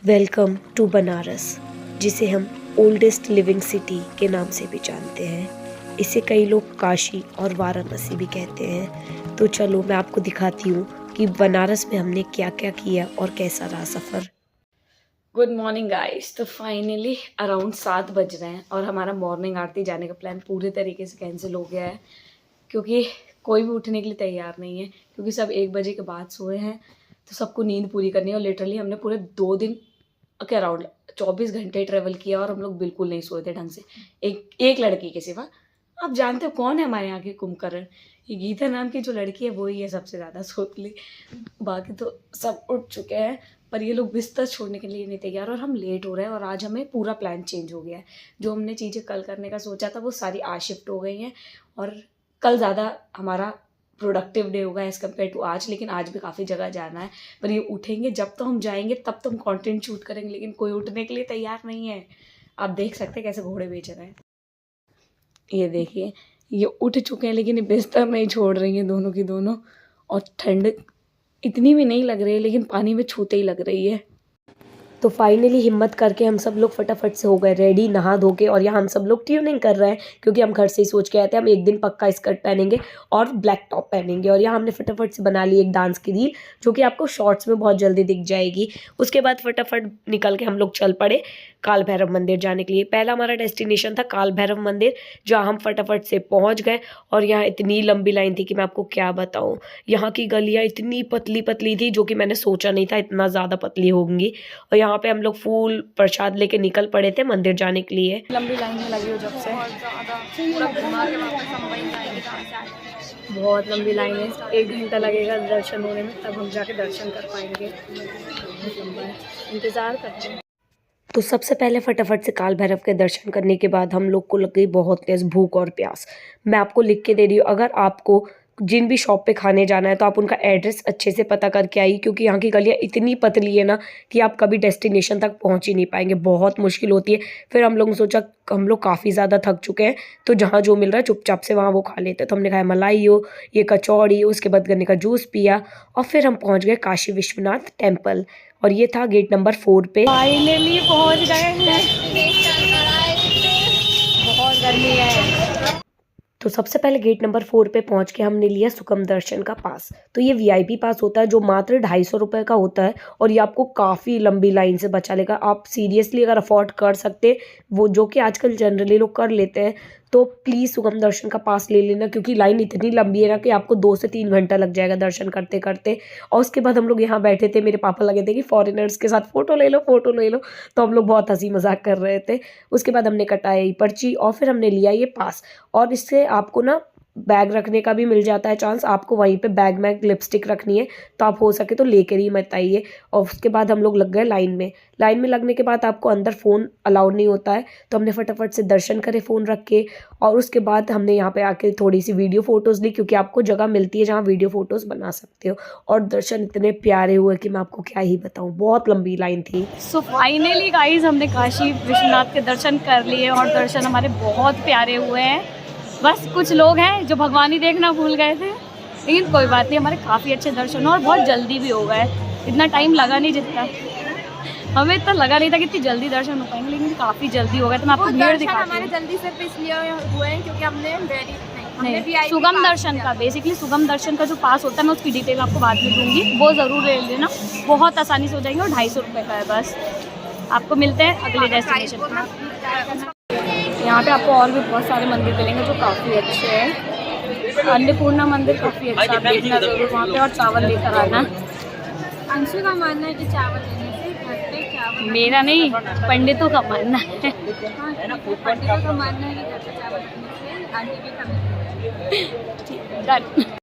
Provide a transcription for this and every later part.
Welcome to Banaras, जिसे हम oldest living city के नाम से भी जानते हैं। इसे कई लोग काशी और वाराणसी भी कहते हैं। तो चलो मैं आपको दिखाती हूँ कि बनारस में हमने क्या क्या किया और कैसा रहा सफ़र। Good morning guys. तो फाइनली अराउंड 7 बज रहे हैं और हमारा मॉर्निंग आरती जाने का प्लान पूरे तरीके से कैंसिल हो गया है, क्योंकि कोई भी उठने के लिए तैयार नहीं है, क्योंकि सब 1 बजे के बाद सोए हैं। तो सबको नींद पूरी करनी है और लिटरली हमने पूरे 2 दिन के अराउंड 24 घंटे ट्रेवल किया और हम लोग बिल्कुल नहीं सोए थे ढंग से, एक लड़की के सिवा। आप जानते हो कौन है हमारे यहाँ की कुंभकर्ण? ये गीता नाम की जो लड़की है वो ही है सबसे ज़्यादा सोतली। बाकी तो सब उठ चुके हैं, पर ये लोग बिस्तर छोड़ने के लिए नहीं तैयार और हम लेट हो रहे हैं। और आज हमें पूरा प्लान चेंज हो गया है। जो हमने चीज़ें कल करने का सोचा था वो सारी आज शिफ्ट हो गई हैं और कल ज़्यादा हमारा प्रोडक्टिव डे होगा एज़ कम्पेयर टू आज। लेकिन आज भी काफ़ी जगह जाना है, पर ये उठेंगे जब तो हम जाएंगे तब तो हम कंटेंट शूट करेंगे, लेकिन कोई उठने के लिए तैयार नहीं है। आप देख सकते हैं कैसे घोड़े बेच रहे हैं। ये देखिए, ये उठ चुके हैं लेकिन ये बिस्तर नहीं छोड़ रही हैं दोनों की दोनों। और ठंड इतनी भी नहीं लग रही है, लेकिन पानी में छूते ही लग रही है। तो फाइनली हिम्मत करके हम सब लोग फटाफट से हो गए रेडी, नहा धो के। और यहाँ हम सब लोग ट्यूनिंग कर रहे हैं, क्योंकि हम घर से ही सोच के आए थे हम एक दिन पक्का स्कर्ट पहनेंगे और ब्लैक टॉप पहनेंगे। और यहाँ हमने फटाफट से बना ली एक डांस की रील, जो कि आपको शॉर्ट्स में बहुत जल्दी दिख जाएगी। उसके बाद फटाफट निकल के हम लोग चल पड़े काल भैरव मंदिर जाने के लिए। पहला हमारा डेस्टिनेशन था काल भैरव मंदिर, जहाँ हम फटाफट से पहुँच गए। और यहाँ इतनी लंबी लाइन थी कि मैं आपको क्या बताऊँ। यहाँ की गलियाँ इतनी पतली पतली थी, जो कि मैंने सोचा नहीं था इतना ज़्यादा पतली होंगी। और यहाँ पे हम लोग फूल प्रसाद लेके निकल पड़े थे मंदिर जाने के लिए। लंबी लाइन में लगी हो जब से, बहुत लंबी लाइन है। 1 घंटा लगेगा दर्शन होने में, तब हम जाके दर्शन कर पाएंगे। इंतज़ार करते हैं। तो सबसे पहले फटाफट से काल भैरव के दर्शन करने के बाद हम लोग को लग गई बहुत तेज़ भूख और प्यास। मैं आपको लिख के दे रही हूँ, अगर आपको जिन भी शॉप पे खाने जाना है तो आप उनका एड्रेस अच्छे से पता करके आइए, क्योंकि यहाँ की गलियाँ इतनी पतली है ना कि आप कभी डेस्टिनेशन तक पहुँच ही नहीं पाएंगे, बहुत मुश्किल होती है। फिर हम लोग ने सोचा, हम लोग काफ़ी ज़्यादा थक चुके हैं, तो जहाँ जो मिल रहा है चुपचाप से वहाँ वो खा लेते हैं। तो हमने खाया मलाई हो, ये कचौड़ी, उसके बाद गन्ने का जूस पिया और फिर हम पहुँच गए काशी विश्वनाथ टेम्पल। और ये था गेट नंबर 4 पे। फाइनली पहुँच गए हैं। बहुत गर्मी है। तो सबसे पहले गेट नंबर 4 पे पहुंच के हमने लिया सुगम दर्शन का पास। तो ये वीआईपी पास होता है, जो मात्र 250 रुपये का होता है और ये आपको काफ़ी लंबी लाइन से बचा लेगा। आप सीरियसली अगर अफोर्ड कर सकते, वो जो कि आजकल जनरली लोग कर लेते हैं, तो प्लीज़ सुगम दर्शन का पास ले लेना, क्योंकि लाइन इतनी लंबी है ना कि आपको 2 से 3 घंटा लग जाएगा दर्शन करते करते। और उसके बाद हम लोग यहाँ बैठे थे, मेरे पापा लगे थे कि फॉरेनर्स के साथ फ़ोटो ले लो, फ़ोटो ले लो। तो हम लोग बहुत हंसी मजाक कर रहे थे। उसके बाद हमने कटाया ये पर्ची और फिर हमने लिया ये पास। और इससे आपको ना बैग रखने का भी मिल जाता है चांस। आपको वहीं पे बैग में लिपस्टिक रखनी है तो आप हो सके तो लेकर ही मत आइए। और उसके बाद हम लोग लग गए लाइन में। लाइन में लगने के बाद आपको अंदर फ़ोन अलाउड नहीं होता है, तो हमने फटाफट से दर्शन करे फ़ोन रख के। और उसके बाद हमने यहाँ पे आके थोड़ी सी वीडियो फ़ोटोज़ ली, क्योंकि आपको जगह मिलती है जहाँ वीडियो फ़ोटोज़ बना सकते हो। और दर्शन इतने प्यारे हुए कि मैं आपको क्या ही बताऊँ, बहुत लंबी लाइन थी। सो फाइनली गाइज हमने काशी विश्वनाथ के दर्शन कर लिए और दर्शन हमारे बहुत प्यारे हुए हैं। बस कुछ लोग हैं जो भगवान ही देखना भूल गए थे, लेकिन कोई बात नहीं, हमारे काफ़ी अच्छे दर्शन और बहुत जल्दी भी हो गए। इतना टाइम लगा नहीं, जितना हमें इतना लगा नहीं था कि इतनी जल्दी दर्शन हो पाएंगे, लेकिन काफ़ी जल्दी हो गए। तो मैं आपको भीड़ दिखाती हूँ। हमारे जल्दी सिर्फ इसलिए हुए हैं क्योंकि हमने नहीं, सुगम दर्शन का, बेसिकली सुगम दर्शन का जो पास होता है, मैं उसकी डिटेल आपको बाद में दूंगी, वो ज़रूर ले लेना। बहुत आसानी से हो जाएंगे और 250 रुपये का है बस। आपको मिलते हैं अगले डेस्टिनेशन पर। यहाँ पे आपको और भी बहुत सारे मंदिर मिलेंगे जो काफ़ी अच्छे हैं। अन्नपूर्णा मंदिर काफ़ी अच्छा, आप देखना जरूर वहाँ पे। और चावल लेकर आना। अंशु का मानना है कि चावल लेने से घर पे चावल, मेरा नहीं, पंडितों का मानना है। पंडितों का मानना है कि घर पे चावल रखने से आंटी भी कमी। डन।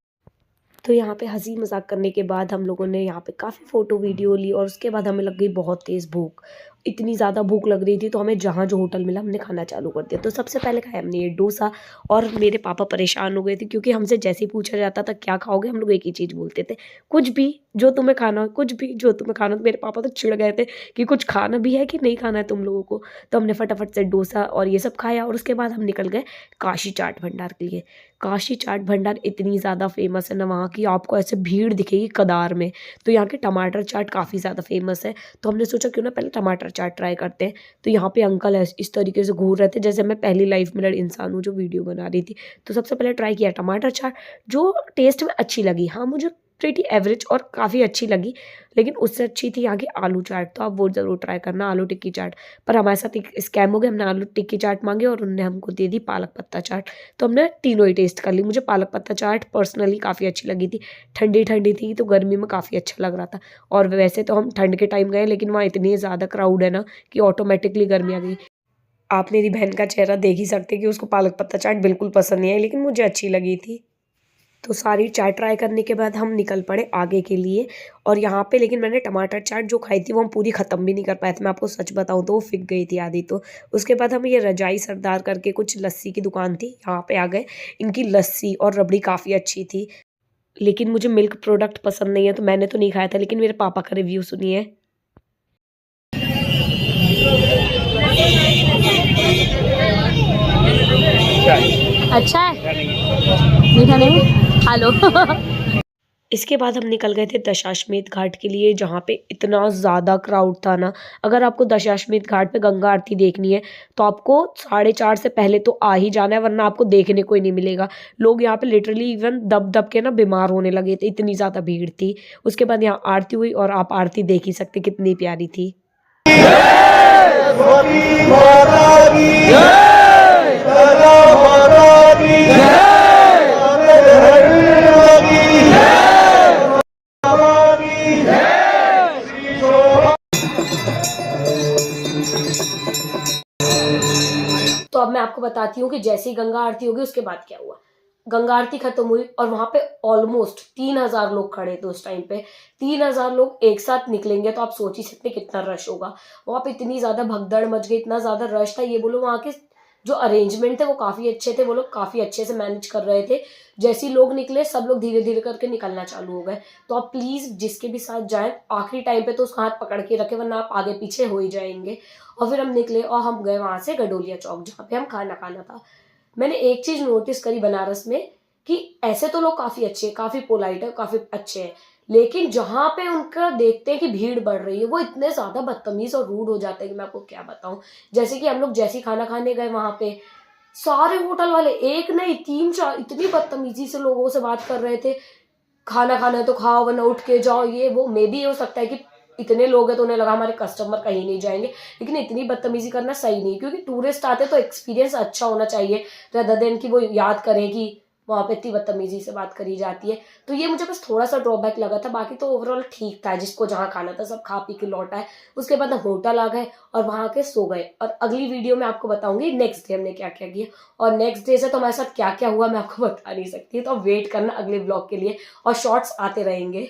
तो यहाँ पे हंसी मजाक करने के बाद हम लोगों ने यहाँ पे काफ़ी फ़ोटो वीडियो ली और उसके बाद हमें लग गई बहुत तेज़ भूख। इतनी ज़्यादा भूख लग रही थी तो हमें जहाँ जो होटल मिला हमने खाना चालू कर दिया। तो सबसे पहले खाया हमने ये डोसा, और मेरे पापा परेशान हो गए थे क्योंकि हमसे जैसे ही पूछा जाता था क्या खाओगे, हम लोग एक ही चीज़ बोलते थे, कुछ भी जो तुम्हें खाना हो, कुछ भी जो तुम्हें खाना हो। तो मेरे पापा तो चिढ़ गए थे कि कुछ खाना भी है कि नहीं खाना है तुम लोगों को। तो हमने फटाफट से डोसा और ये सब खाया, और उसके बाद हम निकल गए काशी चाट भंडार के लिए। काशी चाट भंडार इतनी ज़्यादा फेमस है ना वहाँ की, आपको ऐसे भीड़ दिखेगी कतार में। तो यहाँ के टमाटर चाट काफ़ी ज़्यादा फेमस है, तो हमने सोचा क्यों ना पहले टमाटर चाट ट्राई करते हैं। तो यहाँ पे अंकल इस तरीके से घूर रहे थे जैसे मैं पहली लाइफ में इंसान हूँ जो वीडियो बना रही थी। तो सबसे पहले ट्राई किया टमाटर चाट, जो टेस्ट में अच्छी लगी। हाँ, मुझे प्रीटी एवरेज और काफ़ी अच्छी लगी, लेकिन उससे अच्छी थी यहाँ की आलू चाट। तो आप वो ज़रूर ट्राई करना, आलू टिक्की चाट। पर हमारे साथ एक स्कैम हो गया, हमने आलू टिक्की चाट मांगी और उन्होंने हमको दे दी पालक पत्ता चाट। तो हमने तीनों ही टेस्ट कर ली। मुझे पालक पत्ता चाट पर्सनली काफ़ी अच्छी लगी थी, ठंडी ठंडी थी तो गर्मी में काफ़ी अच्छा लग रहा था। और वैसे तो हम ठंड के टाइम गए, लेकिन वहाँ इतनी ज़्यादा क्राउड है ना कि ऑटोमेटिकली गर्मी आ गई। आप मेरी बहन का चेहरा देख ही सकते कि उसको पालक पत्ता चाट बिल्कुल पसंद नहीं आई, लेकिन मुझे अच्छी लगी थी। तो सारी चाट ट्राई करने के बाद हम निकल पड़े आगे के लिए। और यहाँ पे लेकिन मैंने टमाटर चाट जो खाई थी वो हम पूरी ख़त्म भी नहीं कर पाए थे, मैं आपको सच बताऊँ तो वो फिक गई थी आधी। तो उसके बाद हम ये रजाई सरदार करके कुछ लस्सी की दुकान थी, यहाँ पे आ गए। इनकी लस्सी और रबड़ी काफ़ी अच्छी थी, लेकिन मुझे मिल्क प्रोडक्ट पसंद नहीं है तो मैंने तो नहीं खाया था, लेकिन मेरे पापा का रिव्यू सुनिए। अच्छा है, मीठा नहीं, हेलो। इसके बाद हम निकल गए थे दशाश्वमेध घाट के लिए, जहाँ पे इतना ज़्यादा क्राउड था ना। अगर आपको दशाश्वमेध घाट पे गंगा आरती देखनी है तो आपको 4:30 से पहले तो आ ही जाना है, वरना आपको देखने को ही नहीं मिलेगा। लोग यहाँ पे लिटरली इवन दब दब के ना बीमार होने लगे थे, इतनी ज़्यादा भीड़ थी। उसके बाद यहाँ आरती हुई और आप आरती देख ही सकते कितनी प्यारी थी। तो अब मैं आपको बताती हूँ कि जैसे ही गंगा आरती होगी उसके बाद क्या हुआ। गंगा आरती खत्म हुई और वहां पे ऑलमोस्ट 3000 लोग खड़े थे उस टाइम पे। 3000 लोग एक साथ निकलेंगे तो आप सोच ही सकते कितना रश होगा। वहां पे इतनी ज्यादा भगदड़ मच गई, इतना ज्यादा रश था। ये बोलो वहां के जो अरेंजमेंट थे वो काफी अच्छे थे, वो लोग काफी अच्छे से मैनेज कर रहे थे। जैसे ही लोग निकले सब लोग धीरे धीरे करके निकलना चालू हो गए। तो आप प्लीज जिसके भी साथ जाए आखिरी टाइम पे तो उसका हाथ पकड़ के रखे, वरना आप आगे पीछे हो ही जाएंगे। और फिर हम निकले और हम गए वहां से गडोलिया चौक, जहाँ पे हम खाना खाना था। मैंने एक चीज नोटिस करी बनारस में कि ऐसे तो लोग काफी अच्छे हैं, काफी पोलाइट है, काफी अच्छे हैं, लेकिन जहां पे उनका देखते हैं कि भीड़ बढ़ रही है वो इतने ज्यादा बदतमीज और रूड हो जाते हैं कि मैं आपको क्या बताऊं। जैसे कि हम लोग जैसे ही खाना खाने गए वहां पे सारे होटल वाले एक नहीं 3-4 इतनी बदतमीजी से लोगों से बात कर रहे थे। खाना खाना है तो खाओ वरना उठ के जाओ, ये वो। मे भी हो सकता है कि इतने लोग हैं तो उन्हें लगा हमारे कस्टमर कहीं नहीं जाएंगे, लेकिन इतनी बदतमीजी करना सही नहीं, क्योंकि टूरिस्ट आते तो एक्सपीरियंस अच्छा होना चाहिए rather than कि वो याद करें कि वहां पे इतनी बदतमीजी से बात करी जाती है। तो ये मुझे बस थोड़ा सा ड्रॉबैक लगा था, बाकी तो ओवरऑल ठीक था। जिसको जहाँ खाना था सब खा पी के लौटा है। उसके बाद हम होटल आ गए और वहां के सो गए। और अगली वीडियो में आपको बताऊंगी नेक्स्ट डे हमने क्या क्या किया, और नेक्स्ट डे से तो हमारे साथ क्या क्या हुआ मैं आपको बता नहीं सकती। तो वेट करना अगले ब्लॉग के लिए, और शॉर्ट्स आते रहेंगे।